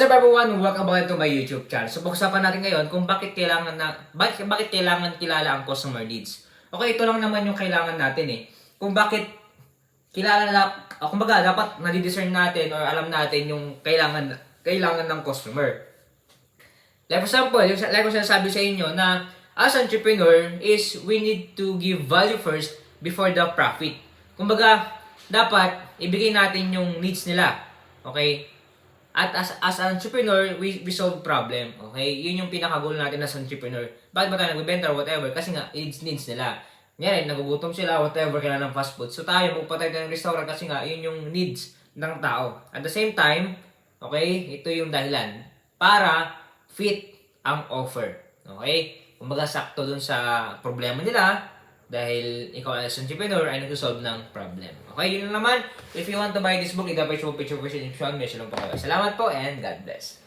What's up everyone? Welcome back to my YouTube channel. So, pag-usapan natin ngayon kung bakit kailangan kilala ang customer needs. Okay, ito lang naman yung kailangan natin eh. Kung bakit kumbaga dapat nadi-discern natin or alam natin yung kailangan ng customer. Like for example, like ko sinasabi sa inyo na as entrepreneur is we need to give value first before the profit. Kumbaga, dapat ibigay natin yung needs nila. Okay? At as an entrepreneur, we solve problem. Okay? Yun yung pinaka-goal natin as entrepreneur. Bakit ba tayo nagbibenta or whatever? Kasi nga, it's needs nila. Ngayon, nagugutom sila, whatever, kailangan ng fast food. So tayo, magpatay tayo ng restaurant kasi nga, yun yung needs ng tao. At the same time, okay, ito yung dahilan para fit ang offer. Okay? Kumbaga, sakto dun sa problema nila dahil ikaw as entrepreneur ay nag-solve ng problem. Okay, yun lang naman. If you want to buy this book, ito pa yung picture version. May salong pa kayo. Salamat po and God bless.